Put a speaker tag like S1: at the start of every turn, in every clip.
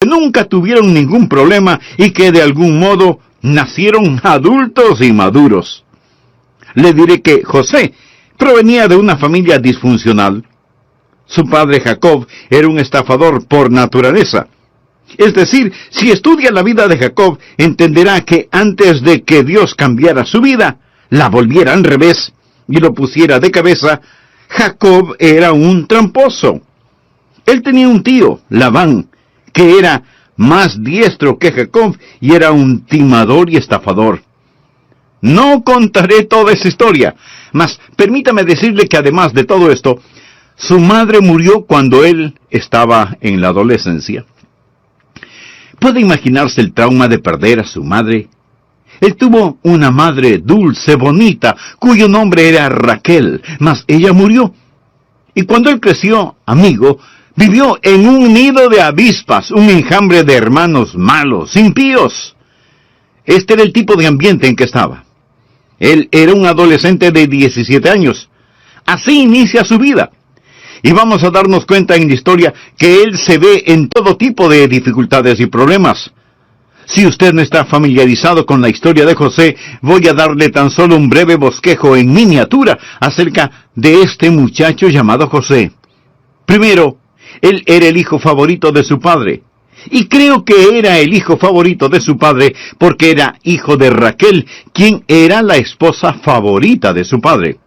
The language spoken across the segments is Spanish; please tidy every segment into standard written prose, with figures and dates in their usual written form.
S1: que nunca tuvieron ningún problema y que de algún modo nacieron adultos y maduros. Le diré que José provenía de una familia disfuncional. Su padre Jacob era un estafador por naturaleza. Es decir, si estudia la vida de Jacob, entenderá que antes de que Dios cambiara su vida, la volviera al revés y lo pusiera de cabeza, Jacob era un tramposo. Él tenía un tío, Labán, que era más diestro que Jacob y era un timador y estafador. No contaré toda esa historia, mas permítame decirle que además de todo esto, su madre murió cuando él estaba en la adolescencia. ¿Puede imaginarse el trauma de perder a su madre? Él tuvo una madre dulce, bonita, cuyo nombre era Raquel, mas ella murió. Y cuando él creció, amigo, vivió en un nido de avispas, un enjambre de hermanos malos, impíos. Este era el tipo de ambiente en que estaba. Él era un adolescente de 17 años. Así inicia su vida. Y vamos a darnos cuenta en la historia que él se ve en todo tipo de dificultades y problemas. Si usted no está familiarizado con la historia de José, voy a darle tan solo un breve bosquejo en miniatura acerca de este muchacho llamado José. Primero, él era el hijo favorito de su padre. Y creo que era el hijo favorito de su padre porque era hijo de Raquel, quien era la esposa favorita de su padre.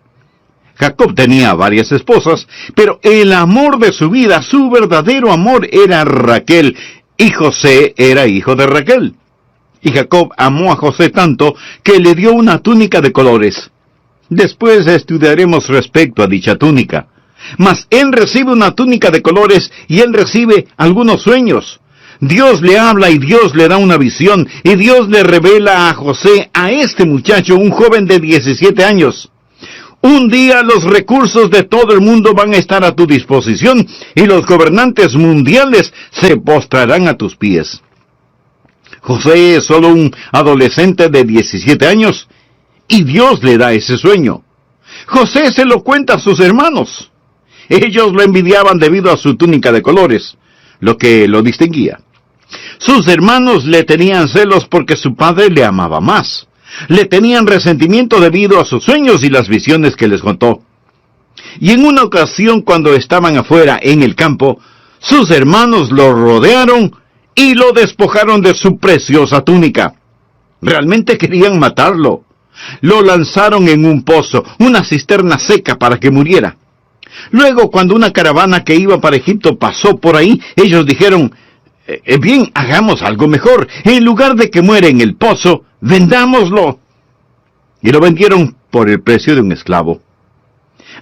S1: Jacob tenía varias esposas, pero el amor de su vida, su verdadero amor, era Raquel, y José era hijo de Raquel. Y Jacob amó a José tanto que le dio una túnica de colores. Después estudiaremos respecto a dicha túnica. Mas él recibe una túnica de colores y él recibe algunos sueños. Dios le habla y Dios le da una visión, y Dios le revela a José, a este muchacho, un joven de 17 años. Un día los recursos de todo el mundo van a estar a tu disposición y los gobernantes mundiales se postrarán a tus pies. José es solo un adolescente de 17 años y Dios le da ese sueño. José se lo cuenta a sus hermanos. Ellos lo envidiaban debido a su túnica de colores, lo que lo distinguía. Sus hermanos le tenían celos porque su padre le amaba más. Le tenían resentimiento debido a sus sueños y las visiones que les contó. Y en una ocasión, cuando estaban afuera en el campo, sus hermanos lo rodearon y lo despojaron de su preciosa túnica. Realmente querían matarlo. Lo lanzaron en un pozo, una cisterna seca para que muriera. Luego, cuando una caravana que iba para Egipto pasó por ahí, ellos dijeron, bien, hagamos algo mejor. En lugar de que muera en el pozo, vendámoslo. Y lo vendieron por el precio de un esclavo.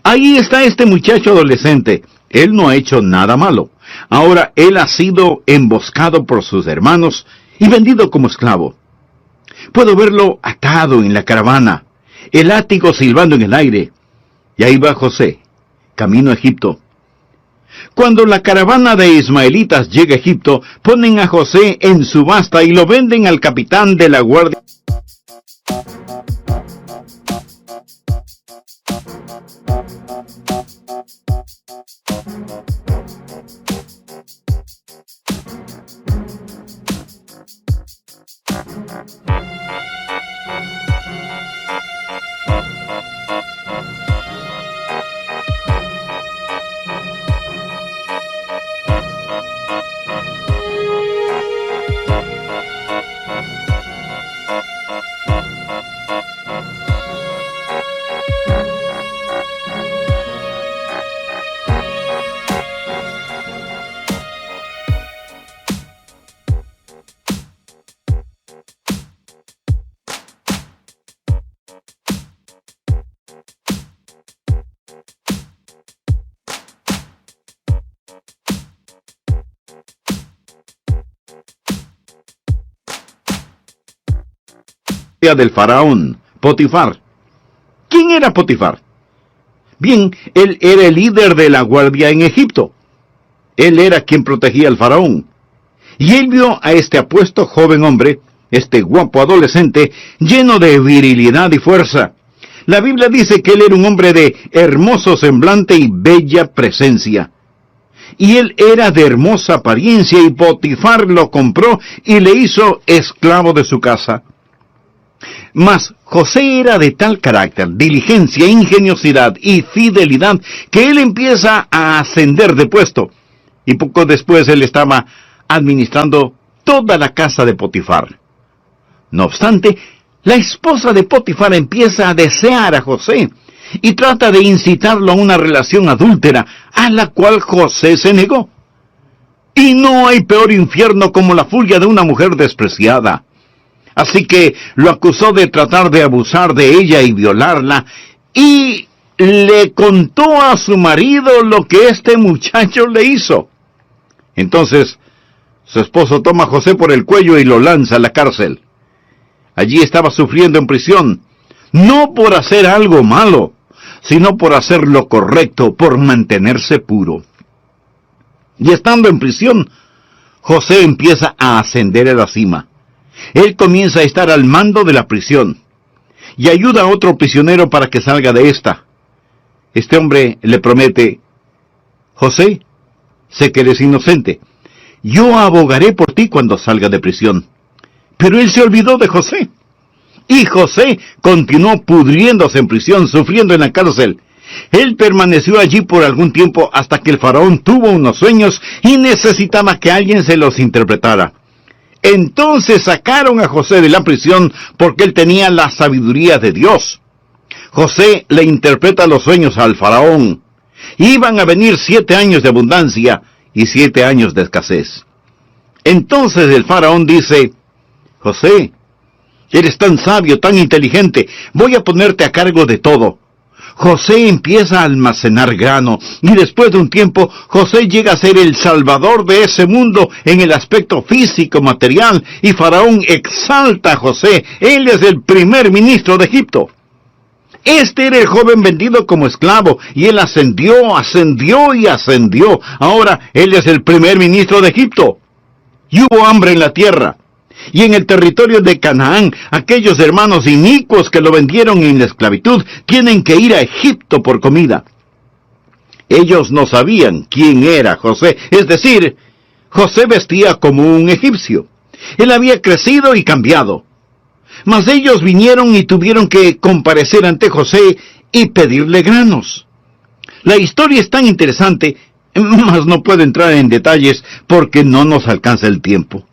S1: Ahí está este muchacho adolescente. Él no ha hecho nada malo. Ahora él ha sido emboscado por sus hermanos y vendido como esclavo. Puedo verlo atado en la caravana, el látigo silbando en el aire. Y ahí va José, camino a Egipto. Cuando la caravana de ismaelitas llega a Egipto, ponen a José en subasta y lo venden al capitán de la guardia. Del faraón, Potifar. ¿Quién era Potifar? Bien, él era el líder de la guardia en Egipto. Él era quien protegía al faraón. Y él vio a este apuesto joven hombre, este guapo adolescente, lleno de virilidad y fuerza. La Biblia dice que él era un hombre de hermoso semblante y bella presencia. y él era de hermosa apariencia, y Potifar lo compró y le hizo esclavo de su casa. Mas José era de tal carácter, diligencia, ingeniosidad y fidelidad, que él empieza a ascender de puesto, y poco después él estaba administrando toda la casa de Potifar. No obstante, la esposa de Potifar empieza a desear a José y trata de incitarlo a una relación adúltera, a la cual José se negó. Y no hay peor infierno como la furia de una mujer despreciada. Así que lo acusó de tratar de abusar de ella y violarla, y le contó a su marido lo que este muchacho le hizo. Entonces, su esposo toma a José por el cuello y lo lanza a la cárcel. Allí estaba sufriendo en prisión, no por hacer algo malo, sino por hacer lo correcto, por mantenerse puro. Y estando en prisión, José empieza a ascender a la cima. Él comienza a estar al mando de la prisión, y ayuda a otro prisionero para que salga de esta. Este hombre le promete: José, sé que eres inocente, yo abogaré por ti cuando salga de prisión. Pero él se olvidó de José. Y José continuó pudriéndose en prisión, sufriendo en la cárcel. Él permaneció allí por algún tiempo hasta que el faraón tuvo unos sueños y necesitaba que alguien se los interpretara. Entonces sacaron a José de la prisión porque él tenía la sabiduría de Dios. José le interpreta los sueños al faraón. Iban a venir 7 años de abundancia y 7 años de escasez. Entonces el faraón dice: José, eres tan sabio, tan inteligente, voy a ponerte a cargo de todo. José empieza a almacenar grano, y después de un tiempo, José llega a ser el salvador de ese mundo en el aspecto físico, material, y Faraón exalta a José. Él es el primer ministro de Egipto. Este era el joven vendido como esclavo, y él ascendió y ascendió. Ahora, él es el primer ministro de Egipto. Y hubo hambre en la tierra. Y en el territorio de Canaán, aquellos hermanos inicuos que lo vendieron en la esclavitud tienen que ir a Egipto por comida. Ellos no sabían quién era José, es decir, José vestía como un egipcio. Él había crecido y cambiado. Mas ellos vinieron y tuvieron que comparecer ante José y pedirle granos. La historia es tan interesante, mas no puedo entrar en detalles porque no nos alcanza el tiempo.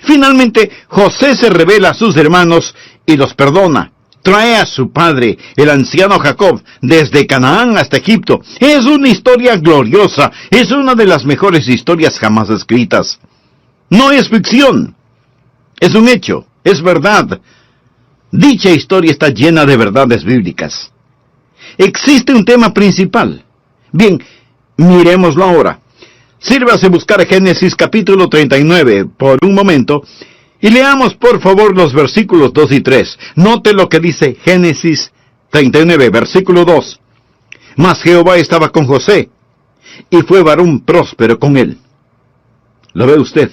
S1: Finalmente, José se revela a sus hermanos y los perdona. Trae a su padre, el anciano Jacob, desde Canaán hasta Egipto. Es una historia gloriosa, es una de las mejores historias jamás escritas. No es ficción, es un hecho, es verdad. Dicha historia está llena de verdades bíblicas. Existe un tema principal. Bien, miremoslo ahora. Sírvase buscar Génesis capítulo 39 por un momento y leamos por favor los versículos 2 y 3. Note lo que dice Génesis 39, versículo 2. Mas Jehová estaba con José, y fue varón próspero con él. ¿Lo ve usted?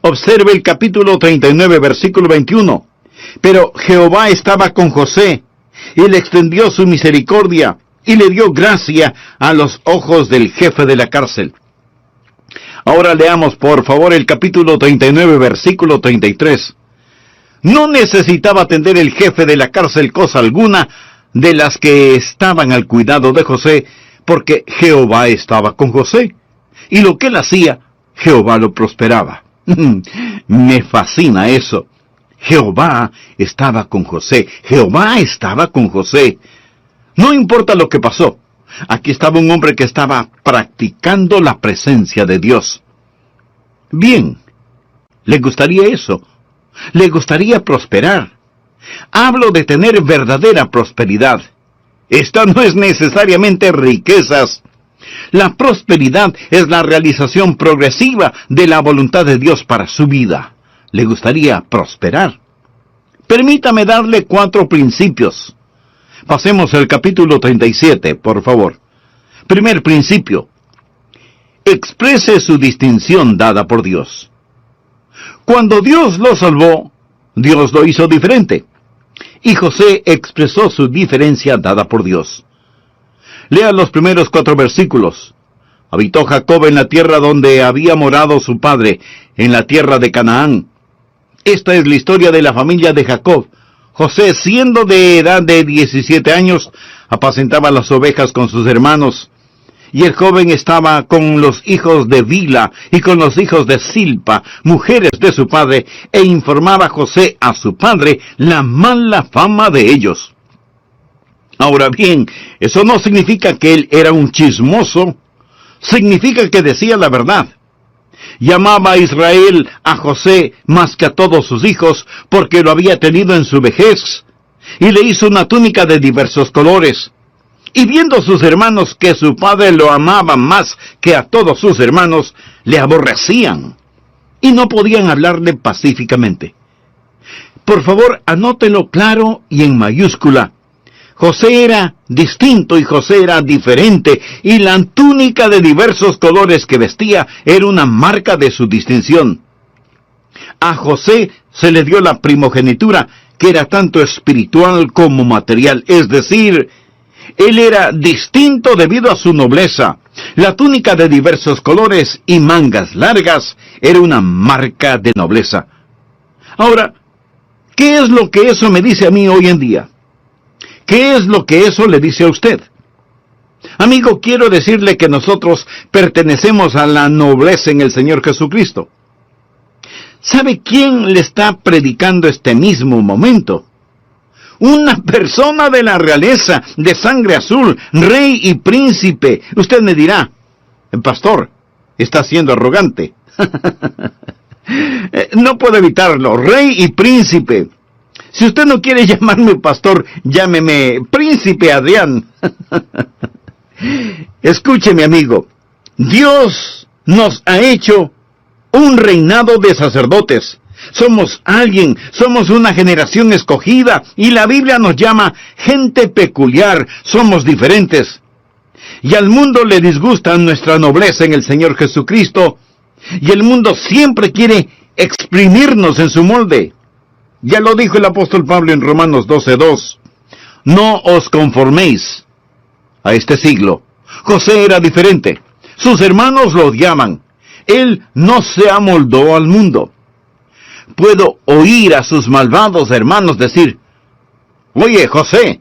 S1: Observe el capítulo 39, versículo 21. Pero Jehová estaba con José, y le extendió su misericordia, y le dio gracia a los ojos del jefe de la cárcel. Ahora leamos por favor el capítulo 39, versículo 33. No necesitaba atender el jefe de la cárcel cosa alguna de las que estaban al cuidado de José, porque Jehová estaba con José, y lo que él hacía, Jehová lo prosperaba. Me fascina eso. Jehová estaba con José. Jehová estaba con José. No importa lo que pasó. Aquí estaba un hombre que estaba practicando la presencia de Dios. Bien, ¿le gustaría eso? ¿Le gustaría prosperar? Hablo de tener verdadera prosperidad. Esta no es necesariamente riquezas. La prosperidad es la realización progresiva de la voluntad de Dios para su vida. ¿Le gustaría prosperar? Permítame darle 4 principios. Pasemos al capítulo 37, por favor. Primer principio. Exprese su distinción dada por Dios. Cuando Dios lo salvó, Dios lo hizo diferente. Y José expresó su diferencia dada por Dios. Lea los primeros 4 versículos. Habitó Jacob en la tierra donde había morado su padre, en la tierra de Canaán. Esta es la historia de la familia de Jacob. José, siendo de edad de 17 años, apacentaba las ovejas con sus hermanos, y el joven estaba con los hijos de Bila y con los hijos de Silpa, mujeres de su padre, e informaba José a su padre la mala fama de ellos. Ahora bien, eso no significa que él era un chismoso, significa que decía la verdad. Llamaba a Israel a José más que a todos sus hijos, porque lo había tenido en su vejez, y le hizo una túnica de diversos colores. Y viendo sus hermanos que su padre lo amaba más que a todos sus hermanos, le aborrecían, y no podían hablarle pacíficamente. Por favor, anótelo claro y en mayúscula. José era distinto y José era diferente, y la túnica de diversos colores que vestía era una marca de su distinción. A José se le dio la primogenitura, que era tanto espiritual como material, es decir, él era distinto debido a su nobleza. La túnica de diversos colores y mangas largas era una marca de nobleza. Ahora, ¿qué es lo que eso me dice a mí hoy en día? ¿Qué es lo que eso le dice a usted? Amigo, quiero decirle que nosotros pertenecemos a la nobleza en el Señor Jesucristo. ¿Sabe quién le está predicando este mismo momento? Una persona de la realeza, de sangre azul, rey y príncipe. Usted me dirá, pastor, está siendo arrogante. No puedo evitarlo, rey y príncipe. Si usted no quiere llamarme pastor, llámeme príncipe Adrián. Escúcheme, amigo. Dios nos ha hecho un reinado de sacerdotes. Somos somos una generación escogida, y la Biblia nos llama gente peculiar, somos diferentes. Y al mundo le disgusta nuestra nobleza en el Señor Jesucristo, y el mundo siempre quiere exprimirnos en su molde. Ya lo dijo el apóstol Pablo en Romanos 12:2. No os conforméis a este siglo. José era diferente. Sus hermanos lo odiaban. Él no se amoldó al mundo. Puedo oír a sus malvados hermanos decir, oye, José,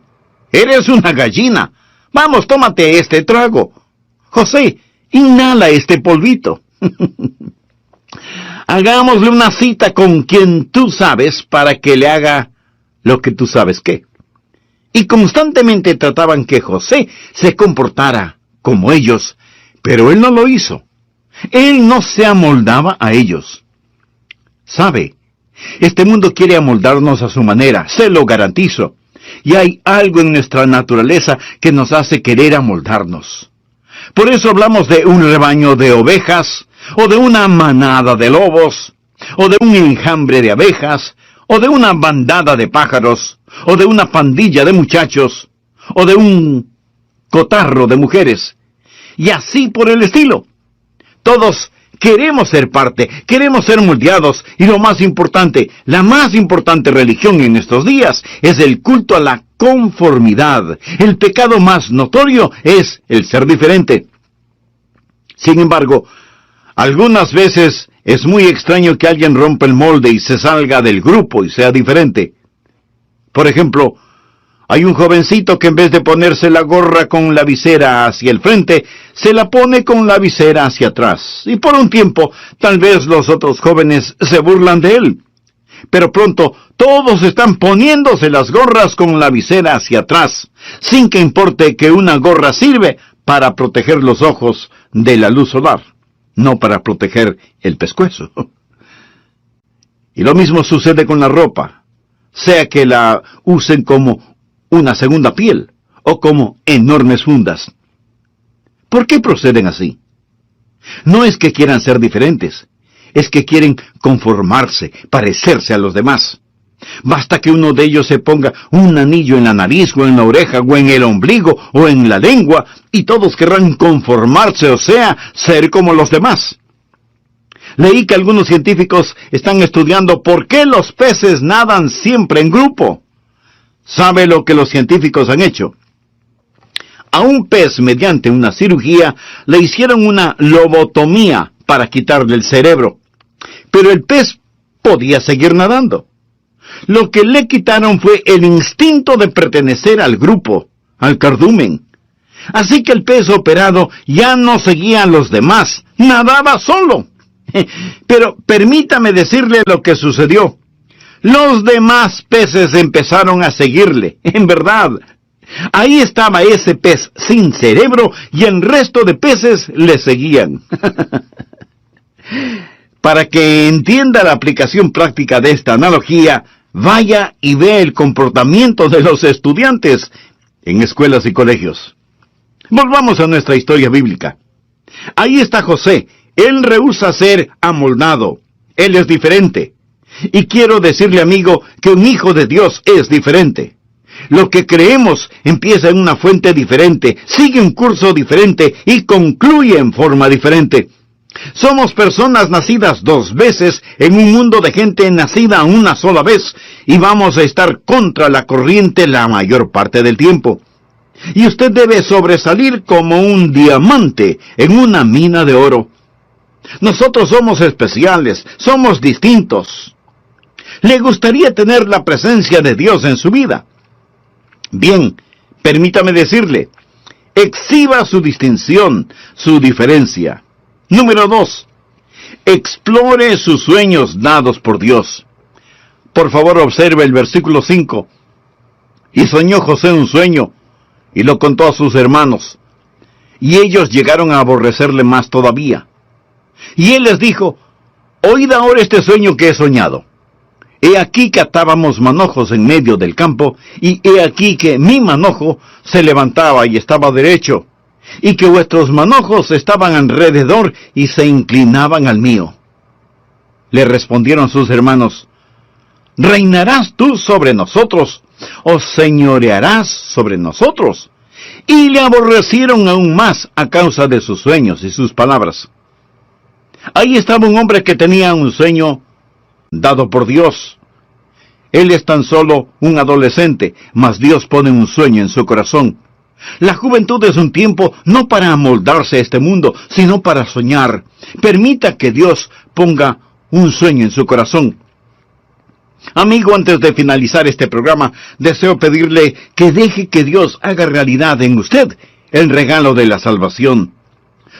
S1: eres una gallina. Vamos, tómate este trago. José, inhala este polvito. Hagámosle una cita con quien tú sabes para que le haga lo que tú sabes qué. Y constantemente trataban que José se comportara como ellos, pero él no lo hizo. Él no se amoldaba a ellos. ¿Sabe? Este mundo quiere amoldarnos a su manera, se lo garantizo. Y hay algo en nuestra naturaleza que nos hace querer amoldarnos. Por eso hablamos de un rebaño de ovejas, o de una manada de lobos, o de un enjambre de abejas, o de una bandada de pájaros, o de una pandilla de muchachos, o de un cotarro de mujeres, y así por el estilo. Todos queremos ser parte, queremos ser moldeados, y lo más importante, la más importante religión en estos días es el culto a la conformidad. El pecado más notorio es el ser diferente. Sin embargo, algunas veces es muy extraño que alguien rompa el molde y se salga del grupo y sea diferente. Por ejemplo, hay un jovencito que en vez de ponerse la gorra con la visera hacia el frente, se la pone con la visera hacia atrás. Y por un tiempo, tal vez los otros jóvenes se burlan de él. Pero pronto, todos están poniéndose las gorras con la visera hacia atrás, sin que importe que una gorra sirve para proteger los ojos de la luz solar, no para proteger el pescuezo. Y lo mismo sucede con la ropa, sea que la usen como una segunda piel, o como enormes fundas. ¿Por qué proceden así? No es que quieran ser diferentes, es que quieren conformarse, parecerse a los demás. Basta que uno de ellos se ponga un anillo en la nariz, o en la oreja, o en el ombligo, o en la lengua, y todos querrán conformarse, o sea, ser como los demás. Leí que algunos científicos están estudiando por qué los peces nadan siempre en grupo. ¿Sabe lo que los científicos han hecho? A un pez, mediante una cirugía, le hicieron una lobotomía para quitarle el cerebro. Pero el pez podía seguir nadando. Lo que le quitaron fue el instinto de pertenecer al grupo, al cardumen. Así que el pez operado ya no seguía a los demás, nadaba solo. Pero permítame decirle lo que sucedió. Los demás peces empezaron a seguirle, en verdad. Ahí estaba ese pez sin cerebro y el resto de peces le seguían. Para que entienda la aplicación práctica de esta analogía, vaya y vea el comportamiento de los estudiantes en escuelas y colegios. Volvamos a nuestra historia bíblica. Ahí está José. Él rehúsa ser amoldado. Él es diferente. Y quiero decirle, amigo, que un hijo de Dios es diferente. Lo que creemos empieza en una fuente diferente, sigue un curso diferente y concluye en forma diferente. Somos personas nacidas 2 veces en un mundo de gente nacida una sola vez y vamos a estar contra la corriente la mayor parte del tiempo. Y usted debe sobresalir como un diamante en una mina de oro. Nosotros somos especiales, somos distintos. ¿Le gustaría tener la presencia de Dios en su vida? Bien, permítame decirle, exhiba su distinción, su diferencia. Número 2, explore sus sueños dados por Dios. Por favor, observe el versículo 5. Y soñó José un sueño, y lo contó a sus hermanos, y ellos llegaron a aborrecerle más todavía. Y él les dijo, oíd ahora este sueño que he soñado. He aquí que atábamos manojos en medio del campo, y he aquí que mi manojo se levantaba y estaba derecho, y que vuestros manojos estaban alrededor y se inclinaban al mío. Le respondieron sus hermanos, ¿reinarás tú sobre nosotros, o señorearás sobre nosotros? Y le aborrecieron aún más a causa de sus sueños y sus palabras. Ahí estaba un hombre que tenía un sueño dado por Dios. Él es tan solo un adolescente, mas Dios pone un sueño en su corazón. La juventud es un tiempo no para amoldarse a este mundo, sino para soñar. Permita que Dios ponga un sueño en su corazón. Amigo, antes de finalizar este programa, deseo pedirle que deje que Dios haga realidad en usted el regalo de la salvación.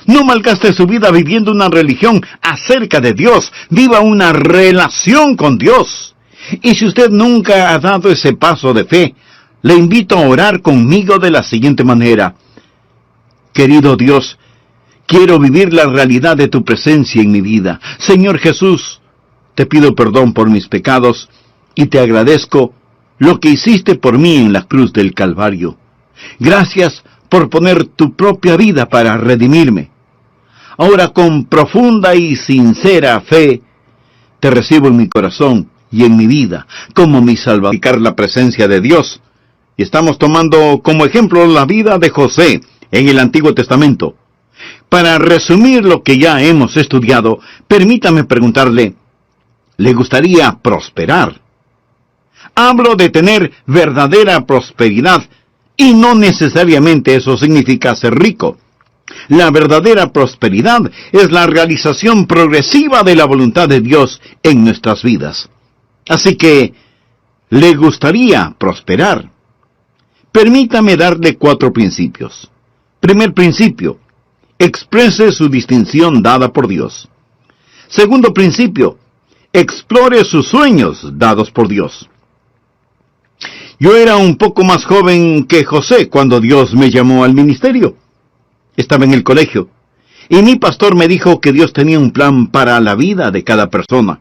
S1: No malgaste su vida viviendo una religión acerca de Dios. Viva una relación con Dios. Y si usted nunca ha dado ese paso de fe, le invito a orar conmigo de la siguiente manera. Querido Dios, quiero vivir la realidad de tu presencia en mi vida. Señor Jesús, te pido perdón por mis pecados y te agradezco lo que hiciste por mí en la cruz del Calvario. Gracias por poner tu propia vida para redimirme. Ahora con profunda y sincera fe, te recibo en mi corazón y en mi vida como mi Salvador. La presencia de Dios. Y estamos tomando como ejemplo la vida de José en el Antiguo Testamento. Para resumir lo que ya hemos estudiado, permítame preguntarle, ¿le gustaría prosperar? Hablo de tener verdadera prosperidad, y no necesariamente eso significa ser rico. La verdadera prosperidad es la realización progresiva de la voluntad de Dios en nuestras vidas. Así que, ¿le gustaría prosperar? Permítame darle 4 principios. Primer principio, exprese su distinción dada por Dios. Segundo principio, explore sus sueños dados por Dios. Yo era un poco más joven que José cuando Dios me llamó al ministerio. Estaba en el colegio, y mi pastor me dijo que Dios tenía un plan para la vida de cada persona.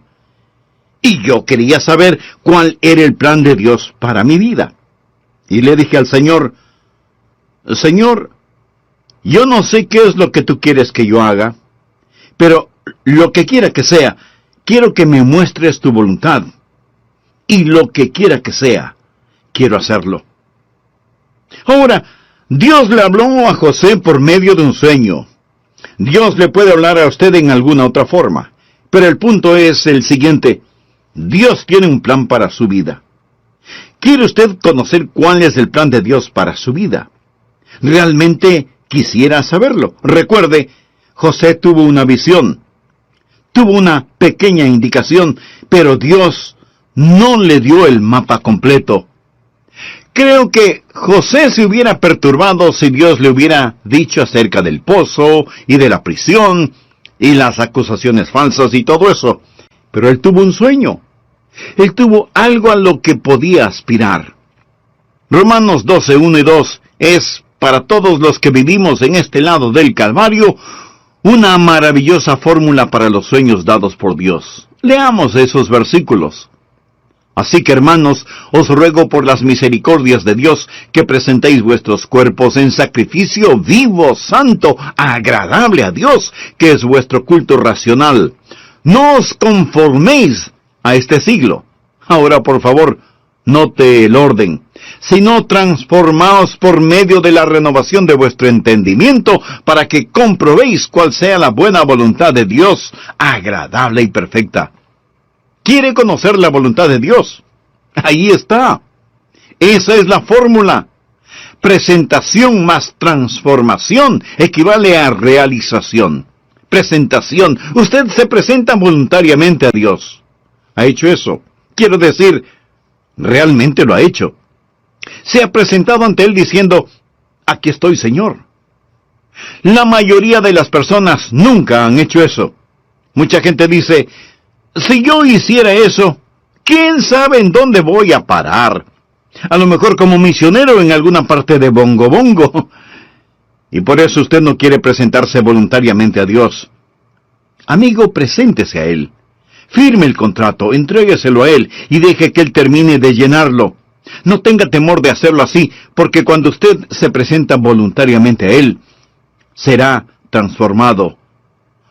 S1: Y yo quería saber cuál era el plan de Dios para mi vida. Y le dije al Señor, Señor, yo no sé qué es lo que tú quieres que yo haga, pero lo que quiera que sea, quiero que me muestres tu voluntad. Y lo que quiera que sea, quiero hacerlo. Ahora, Dios le habló a José por medio de un sueño. Dios le puede hablar a usted en alguna otra forma, pero el punto es el siguiente. Dios tiene un plan para su vida. ¿Quiere usted conocer cuál es el plan de Dios para su vida? Realmente quisiera saberlo. Recuerde, José tuvo una visión, tuvo una pequeña indicación, pero Dios no le dio el mapa completo. Creo que José se hubiera perturbado si Dios le hubiera dicho acerca del pozo y de la prisión y las acusaciones falsas y todo eso. Pero él tuvo un sueño. Él tuvo algo a lo que podía aspirar. Romanos 12, 1 y 2 es, para todos los que vivimos en este lado del Calvario, una maravillosa fórmula para los sueños dados por Dios. Leamos esos versículos. Así que, hermanos, os ruego por las misericordias de Dios que presentéis vuestros cuerpos en sacrificio vivo, santo, agradable a Dios, que es vuestro culto racional. No os conforméis a este siglo. Ahora, por favor, note el orden. Sino transformaos por medio de la renovación de vuestro entendimiento, para que comprobéis cuál sea la buena voluntad de Dios, agradable y perfecta. ¿Quiere conocer la voluntad de Dios? Ahí está. Esa es la fórmula. Presentación más transformación equivale a realización. Presentación. Usted se presenta voluntariamente a Dios. ¿Ha hecho eso? Quiero decir, realmente lo ha hecho. Se ha presentado ante Él diciendo, aquí estoy, Señor. La mayoría de las personas nunca han hecho eso. Mucha gente dice, si yo hiciera eso, ¿quién sabe en dónde voy a parar? A lo mejor como misionero en alguna parte de Bongo Bongo. Y por eso usted no quiere presentarse voluntariamente a Dios. Amigo, preséntese a Él. Firme el contrato, entrégueselo a Él y deje que Él termine de llenarlo. No tenga temor de hacerlo así, porque cuando usted se presenta voluntariamente a Él, será transformado.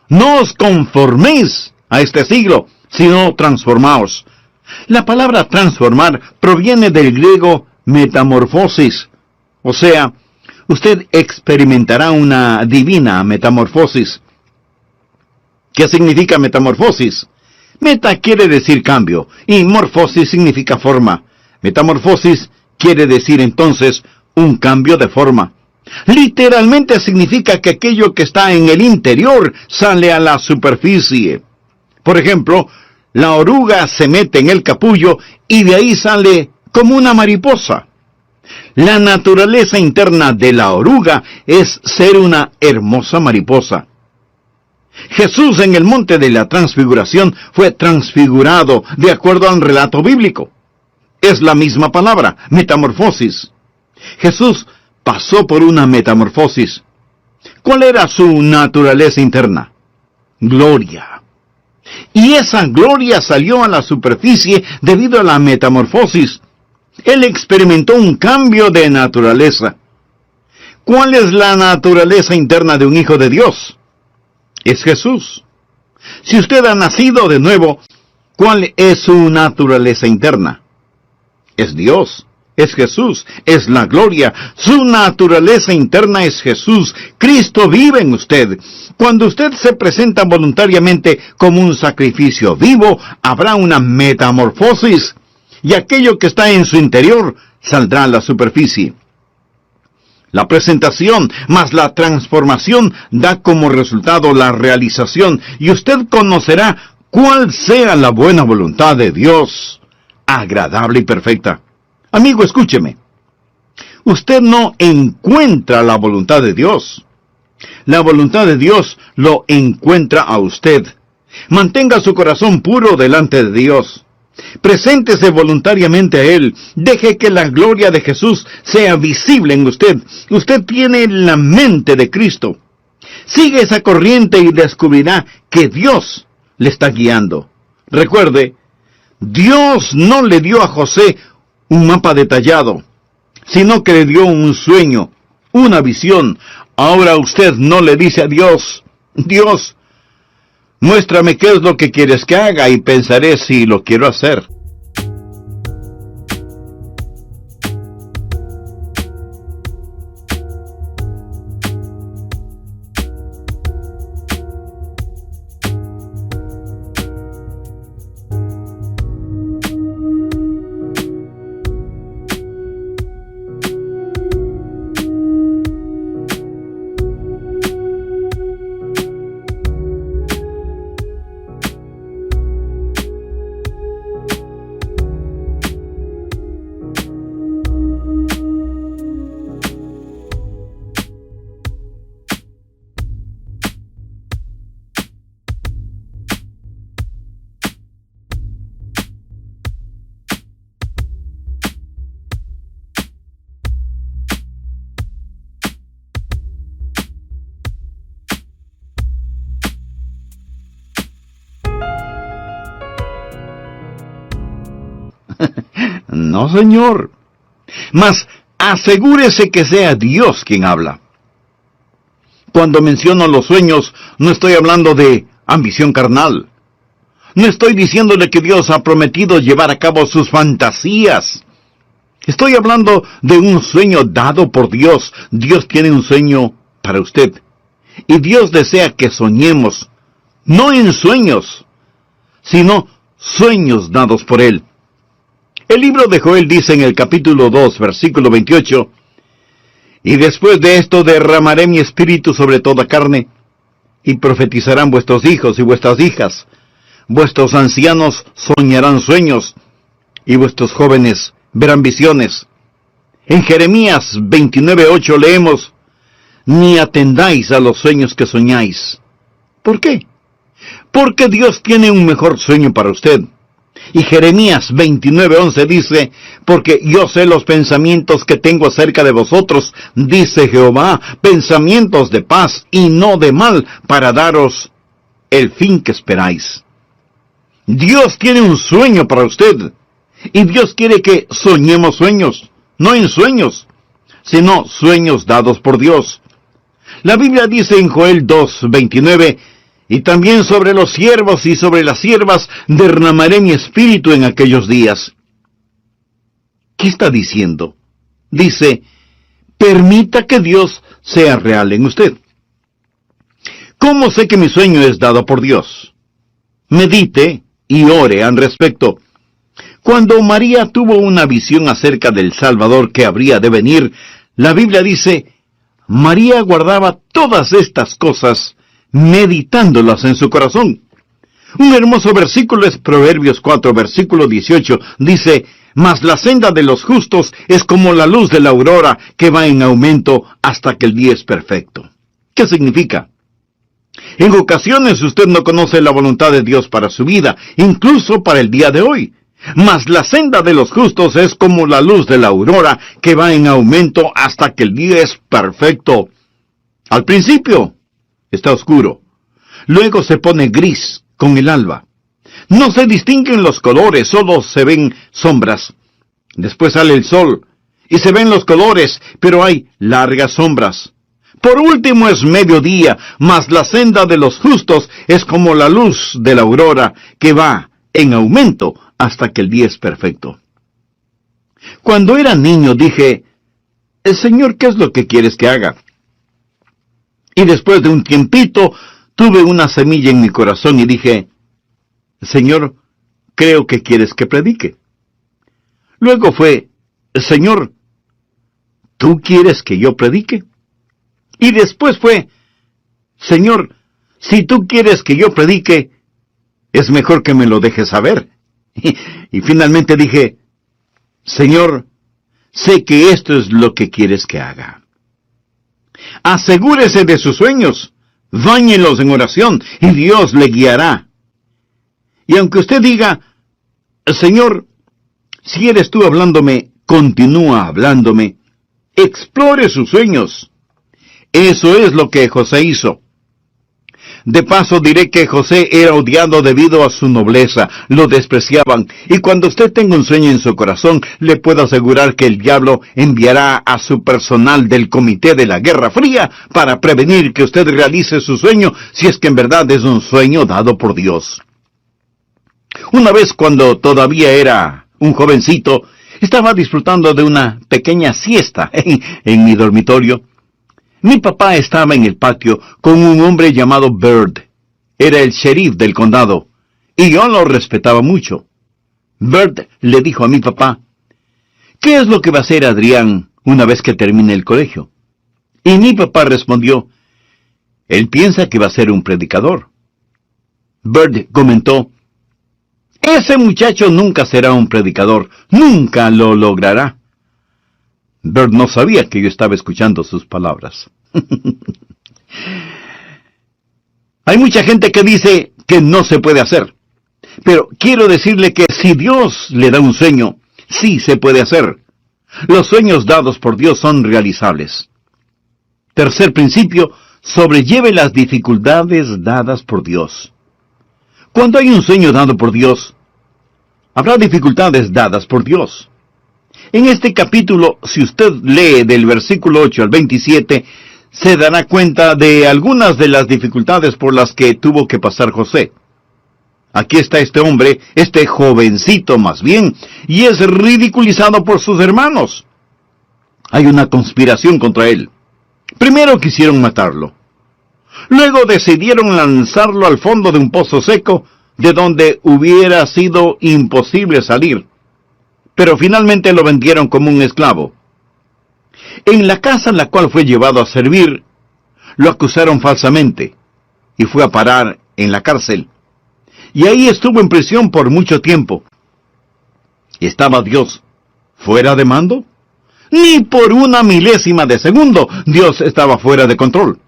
S1: No os conforméis a este siglo, sino transformaos. La palabra transformar proviene del griego metamorfosis. O sea, usted experimentará una divina metamorfosis. ¿Qué significa metamorfosis? Meta quiere decir cambio, y morfosis significa forma. Metamorfosis quiere decir entonces un cambio de forma. Literalmente significa que aquello que está en el interior sale a la superficie. Por ejemplo, la oruga se mete en el capullo y de ahí sale como una mariposa. La naturaleza interna de la oruga es ser una hermosa mariposa. Jesús en el monte de la transfiguración fue transfigurado de acuerdo al relato bíblico. Es la misma palabra, metamorfosis. Jesús pasó por una metamorfosis. ¿Cuál era su naturaleza interna? Gloria. Y esa gloria salió a la superficie debido a la metamorfosis. Él experimentó un cambio de naturaleza. ¿Cuál es la naturaleza interna de un hijo de Dios? Es Jesús. Si usted ha nacido de nuevo, ¿cuál es su naturaleza interna? Es Dios, es Jesús, es la gloria. Su naturaleza interna es Jesús. Cristo vive en usted. Cuando usted se presenta voluntariamente como un sacrificio vivo, habrá una metamorfosis, y aquello que está en su interior saldrá a la superficie. La presentación más la transformación da como resultado la realización, y usted conocerá cuál sea la buena voluntad de Dios, agradable y perfecta. Amigo, escúcheme. Usted no encuentra la voluntad de Dios. La voluntad de Dios lo encuentra a usted. Mantenga su corazón puro delante de Dios. Preséntese voluntariamente a Él. Deje que la gloria de Jesús sea visible en usted. Usted tiene la mente de Cristo. Sigue esa corriente y descubrirá que Dios le está guiando. Recuerde, Dios no le dio a José un mapa detallado, sino que le dio un sueño, una visión. Ahora usted no le dice a Dios, Dios, muéstrame qué es lo que quieres que haga y pensaré si lo quiero hacer. No, señor. Mas asegúrese que sea Dios quien habla. Cuando menciono los sueños, no estoy hablando de ambición carnal. No estoy diciéndole que Dios ha prometido llevar a cabo sus fantasías. Estoy hablando de un sueño dado por Dios. Dios tiene un sueño para usted. Y Dios desea que soñemos, no en sueños, sino sueños dados por Él. El libro de Joel dice en el capítulo 2, versículo 28, «Y después de esto derramaré mi espíritu sobre toda carne, y profetizarán vuestros hijos y vuestras hijas. Vuestros ancianos soñarán sueños, y vuestros jóvenes verán visiones». En Jeremías 29:8 leemos, «Ni atendáis a los sueños que soñáis». ¿Por qué? Porque Dios tiene un mejor sueño para usted. Y Jeremías 29:11 dice, «Porque yo sé los pensamientos que tengo acerca de vosotros, dice Jehová, pensamientos de paz y no de mal, para daros el fin que esperáis». Dios tiene un sueño para usted. Y Dios quiere que soñemos sueños, no en sueños, sino sueños dados por Dios. La Biblia dice en Joel 2:29, «Y también sobre los siervos y sobre las siervas derramaré mi espíritu en aquellos días». ¿Qué está diciendo? Dice, permita que Dios sea real en usted. ¿Cómo sé que mi sueño es dado por Dios? Medite y ore al respecto. Cuando María tuvo una visión acerca del Salvador que habría de venir, la Biblia dice, María guardaba todas estas cosas, meditándolas en su corazón. Un hermoso versículo es Proverbios 4, versículo 18, dice, «Mas la senda de los justos es como la luz de la aurora, que va en aumento hasta que el día es perfecto». ¿Qué significa? En ocasiones usted no conoce la voluntad de Dios para su vida, incluso para el día de hoy. Mas la senda de los justos es como la luz de la aurora, que va en aumento hasta que el día es perfecto. Al principio está oscuro, luego se pone gris con el alba. No se distinguen los colores, solo se ven sombras. Después sale el sol, y se ven los colores, pero hay largas sombras. Por último es mediodía, mas la senda de los justos es como la luz de la aurora, que va en aumento hasta que el día es perfecto. Cuando era niño dije, Señor, ¿qué es lo que quieres que haga? Y después de un tiempito, tuve una semilla en mi corazón y dije, Señor, creo que quieres que predique. Luego fue, Señor, ¿tú quieres que yo predique? Y después fue, Señor, si tú quieres que yo predique, es mejor que me lo dejes saber. Y finalmente dije, Señor, sé que esto es lo que quieres que haga. Asegúrese de sus sueños, báñelos en oración y Dios le guiará. Y aunque usted diga, Señor, si eres tú hablándome, continúa hablándome, explore sus sueños. Eso es lo que José hizo. De paso diré que José era odiado debido a su nobleza, lo despreciaban, y cuando usted tenga un sueño en su corazón, le puedo asegurar que el diablo enviará a su personal del Comité de la Guerra Fría para prevenir que usted realice su sueño, si es que en verdad es un sueño dado por Dios. Una vez cuando todavía era un jovencito, estaba disfrutando de una pequeña siesta en mi dormitorio. Mi papá estaba en el patio con un hombre llamado Bird. Era el sheriff del condado, y yo lo respetaba mucho. Bird le dijo a mi papá, ¿qué es lo que va a hacer Adrián una vez que termine el colegio? Y mi papá respondió, él piensa que va a ser un predicador. Bird comentó, ese muchacho nunca será un predicador, nunca lo logrará. Bird no sabía que yo estaba escuchando sus palabras. Hay mucha gente que dice que no se puede hacer. Pero quiero decirle que si Dios le da un sueño, sí se puede hacer. Los sueños dados por Dios son realizables. Tercer principio, sobrelleve las dificultades dadas por Dios. Cuando hay un sueño dado por Dios, Habrá dificultades dadas por Dios. En este capítulo, si usted lee del versículo 8 al 27, se dará cuenta de algunas de las dificultades por las que tuvo que pasar José. Aquí está este hombre, este jovencito más bien, y es ridiculizado por sus hermanos. Hay una conspiración contra él. Primero quisieron matarlo. Luego decidieron lanzarlo al fondo de un pozo seco, de donde hubiera sido imposible salir. Pero finalmente lo vendieron como un esclavo. En la casa en la cual fue llevado a servir, lo acusaron falsamente, y fue a parar en la cárcel. Y ahí estuvo en prisión por mucho tiempo. ¿Estaba Dios fuera de mando? Ni por una milésima de segundo Dios estaba fuera de control.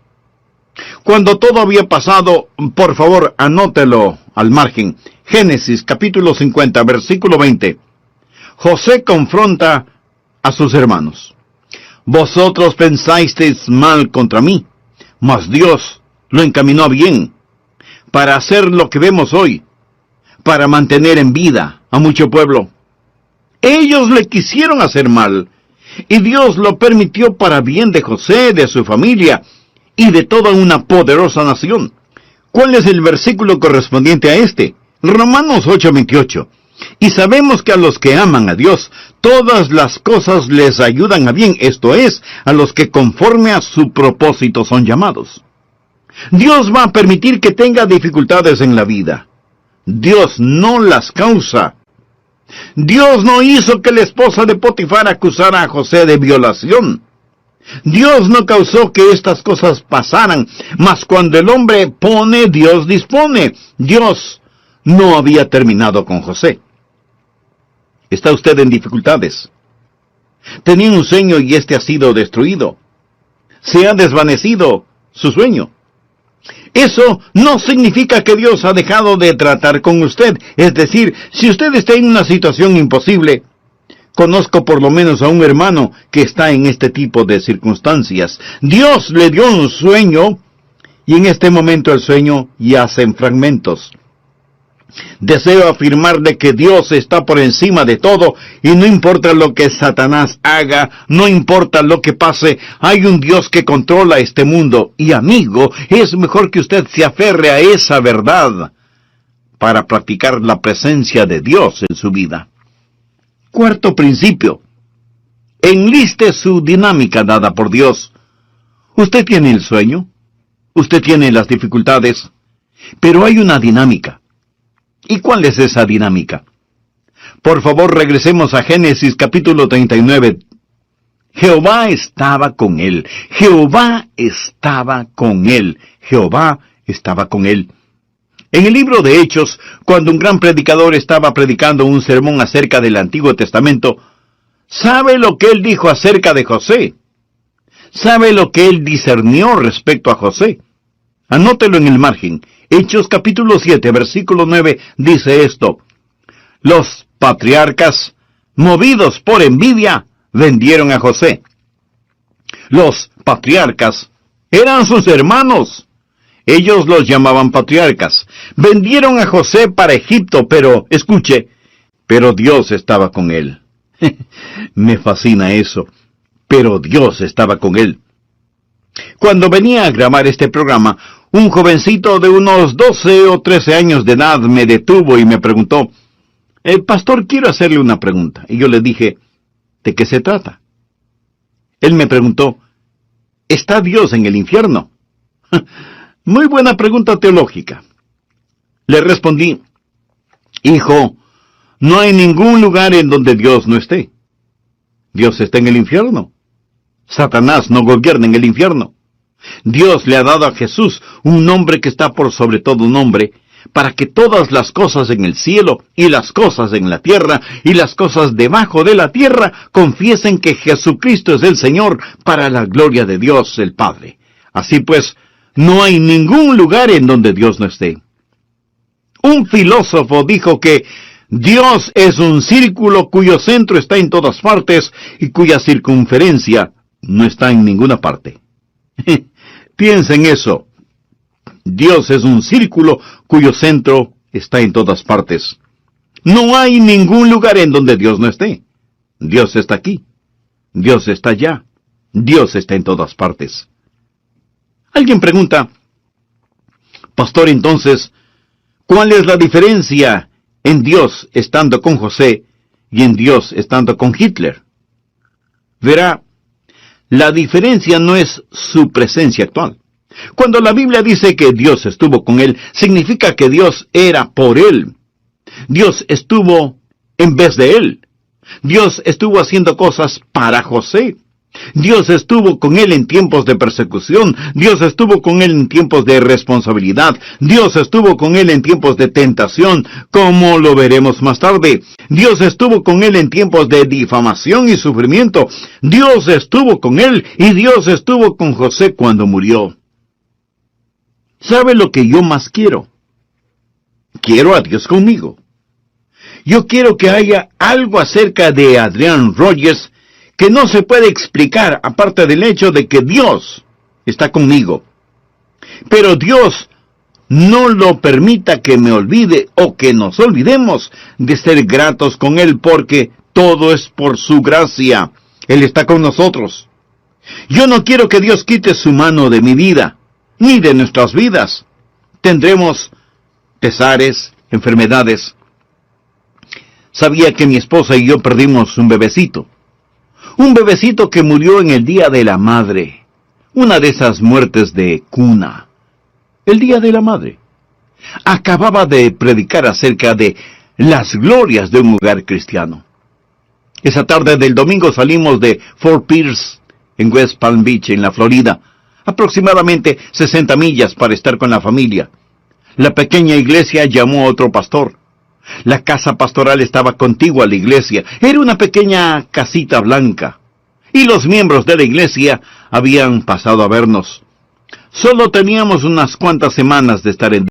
S1: Cuando todo había pasado, por favor, anótelo al margen. Génesis capítulo 50, versículo 20. José confronta a sus hermanos. Vosotros pensasteis mal contra mí, mas Dios lo encaminó a bien, para hacer lo que vemos hoy, para mantener en vida a mucho pueblo. Ellos le quisieron hacer mal, y Dios lo permitió para bien de José, de su familia, y de toda una poderosa nación. ¿Cuál es el versículo correspondiente a este? Romanos 8:28. Y sabemos que a los que aman a Dios, todas las cosas les ayudan a bien, esto es, a los que conforme a su propósito son llamados. Dios va a permitir que tenga dificultades en la vida. Dios no las causa. Dios no hizo que la esposa de Potifar acusara a José de violación. Dios no causó que estas cosas pasaran, mas cuando el hombre pone, Dios dispone. Dios no había terminado con José. ¿Está usted en dificultades? Tenía un sueño y este ha sido destruido. Se ha desvanecido su sueño. Eso no significa que Dios ha dejado de tratar con usted. Es decir, si usted está en una situación imposible, conozco por lo menos a un hermano que está en este tipo de circunstancias. Dios le dio un sueño y en este momento el sueño yace en fragmentos. Deseo afirmarle que Dios está por encima de todo y no importa lo que Satanás haga, no importa lo que pase, hay un Dios que controla este mundo. Y amigo, es mejor que usted se aferre a esa verdad para practicar la presencia de Dios en su vida. Cuarto principio. Enliste su dinámica dada por Dios. Usted tiene el sueño, usted tiene las dificultades, pero hay una dinámica. ¿Y cuál es esa dinámica? Por favor, regresemos a Génesis capítulo 39. Jehová estaba con él. Jehová estaba con él. Jehová estaba con él. En el libro de Hechos, cuando un gran predicador estaba predicando un sermón acerca del Antiguo Testamento, ¿sabe lo que él dijo acerca de José? ¿Sabe lo que él discernió respecto a José? Anótelo en el margen. Hechos capítulo 7, versículo 9, dice esto: los patriarcas, movidos por envidia, vendieron a José. Los patriarcas eran sus hermanos. Ellos los llamaban patriarcas. Vendieron a José para Egipto, pero, escuche, pero Dios estaba con él. Me fascina eso. Pero Dios estaba con él. Cuando venía a grabar este programa, un jovencito de unos 12 o 13 años de edad me detuvo y me preguntó: pastor, quiero hacerle una pregunta. Y yo le dije: ¿de qué se trata? Él me preguntó: ¿está Dios en el infierno? Muy buena pregunta teológica. Le respondí: hijo, no hay ningún lugar en donde Dios no esté. Dios está en el infierno. Satanás no gobierna en el infierno. Dios le ha dado a Jesús un nombre que está por sobre todo nombre, para que todas las cosas en el cielo y las cosas en la tierra y las cosas debajo de la tierra confiesen que Jesucristo es el Señor, para la gloria de Dios el Padre. Así pues, no hay ningún lugar en donde Dios no esté. Un filósofo dijo que Dios es un círculo cuyo centro está en todas partes y cuya circunferencia no está en ninguna parte. Piensa en eso. Dios es un círculo cuyo centro está en todas partes. No hay ningún lugar en donde Dios no esté. Dios está aquí. Dios está allá. Dios está en todas partes. Alguien pregunta, pastor, entonces, ¿cuál es la diferencia en Dios estando con José y en Dios estando con Hitler? Verá, la diferencia no es su presencia actual. Cuando la Biblia dice que Dios estuvo con él, significa que Dios era por él. Dios estuvo en vez de él. Dios estuvo haciendo cosas para José. Dios estuvo con él en tiempos de persecución. Dios estuvo con él en tiempos de responsabilidad. Dios estuvo con él en tiempos de tentación, como lo veremos más tarde. Dios estuvo con él en tiempos de difamación y sufrimiento. Dios estuvo con él y Dios estuvo con José cuando murió. ¿Sabe lo que yo más quiero? Quiero a Dios conmigo. Yo quiero que haya algo acerca de Adrian Rogers que no se puede explicar aparte del hecho de que Dios está conmigo. Pero Dios no lo permita que me olvide o que nos olvidemos de ser gratos con Él, porque todo es por su gracia. Él está con nosotros. Yo no quiero que Dios quite su mano de mi vida, ni de nuestras vidas. Tendremos pesares, enfermedades. Sabía que mi esposa y yo perdimos un bebecito. Un bebecito que murió en el Día de la Madre. Una de esas muertes de cuna. El Día de la Madre. Acababa de predicar acerca de las glorias de un hogar cristiano. Esa tarde del domingo salimos de Fort Pierce, en West Palm Beach, en la Florida. Aproximadamente 60 millas para estar con la familia. La pequeña iglesia llamó a otro pastor. La casa pastoral estaba contigua a la iglesia. Era una pequeña casita blanca. Y los miembros de la iglesia habían pasado a vernos. Solo teníamos unas cuantas semanas de estar en